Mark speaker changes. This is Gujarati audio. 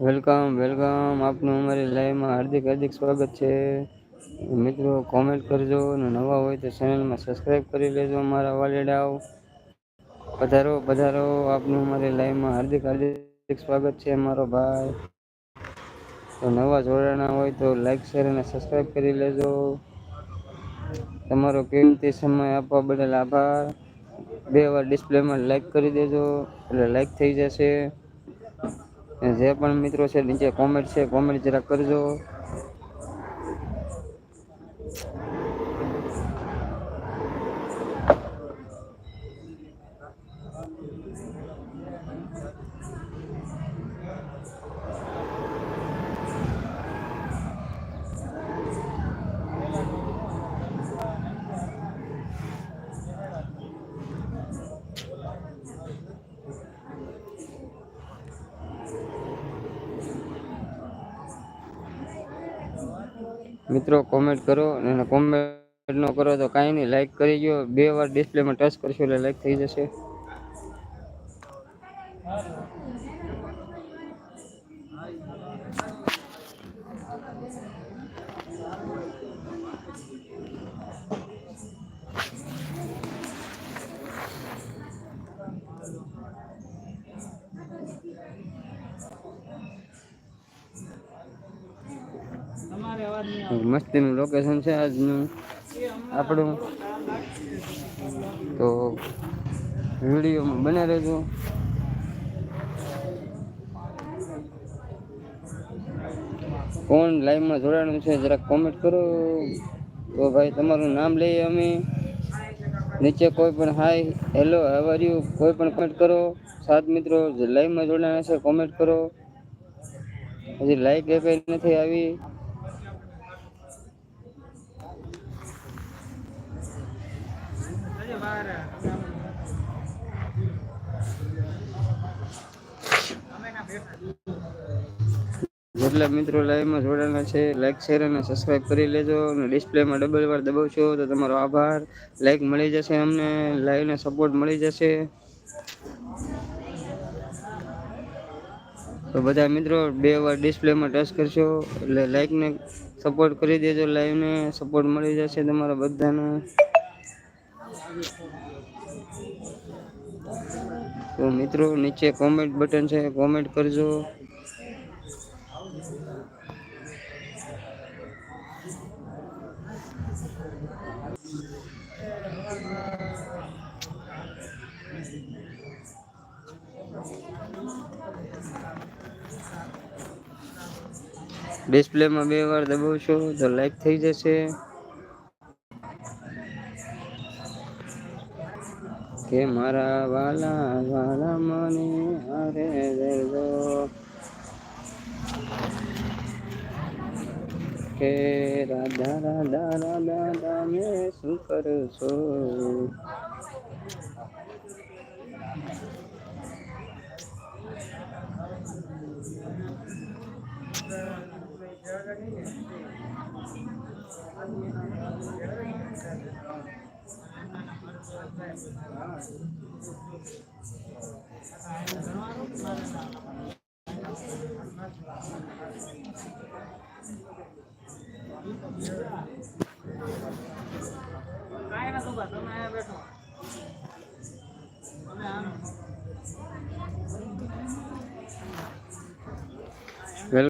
Speaker 1: વેલકમ વેલકમ, આપનું અમારી લાઈવમાં હાર્દિક હાર્દિક સ્વાગત છે. મિત્રો કોમેન્ટ કરજો અને નવા હોય તો ચેનલમાં સબસ્ક્રાઈબ કરી લેજો. અમારા વાલેડાઓ પધારો પધારો, આપનું અમારી લાઈવમાં હાર્દિક હાર્દિક સ્વાગત છે. અમારો ભાઈ તો નવા જોડાણા હોય તો લાઈક શેર અને સબસ્ક્રાઈબ કરી લેજો. તમારો કિંમતી સમય આપવા બદલ આભાર. 2 વાર ડિસ્પ્લેમાં લાઈક કરી દેજો એટલે લાઈક થઈ જશે. જે પણ મિત્રો છે નીચે કોમેન્ટ છે, કોમેન્ટ જરા કરજો. મિત્રો કોમેન્ટ કરો, અને કોમેન્ટ ન કરો તો કાંઈ નહીં, લાઈક કરી ગયો. 2 વાર ડિસ્પ્લેમાં ટચ કરશો એટલે લાઈક થઈ જશે. મસ્તીનું લોકેશન છે આજનું આપણું, તો વિડીયોમાં બને રહેજો. કોણ લાઈવમાં જોડાણું છે જરાક કોમેન્ટ કરો. તો ભાઈ તમારું નામ લઈએ અમે. નીચે કોઈ પણ હાય, હેલો, હાવ આર યુ કોઈ પણ કોમેન્ટ કરો. 7 મિત્રો જે લાઈવમાં જોડાણા છે કોમેન્ટ કરો. હજી લાઈક એ કઈ નથી આવી. જેટલા મિત્રો લાઈવમાં જોડાણા છે લાઈક શેર અને સબસ્ક્રાઈબ કરી લેજો. અને ડિસ્પ્લેમાં ડબલ વાર દબાવશો તો તમારો આભાર. લાઈક મળી જશે, અમને લાઈવને સપોર્ટ મળી જશે. તો બધા મિત્રો 2 વાર ડિસ્પ્લેમાં ટચ કરશો એટલે લાઈકને સપોર્ટ કરી દેજો. લાઈવને સપોર્ટ મળી જશે તમારા બધાનો. તો મિત્રો નીચે કોમેન્ટ બટન છે, કોમેન્ટ કરજો. ડિસ્પ્લેમાં 2 વાર દબાવશો તો લાઈક થઈ જશે. કે મારા વાલા વાલા મને હારે દેજો, કે રાધા રાધા રાધા તમે શું કરશો.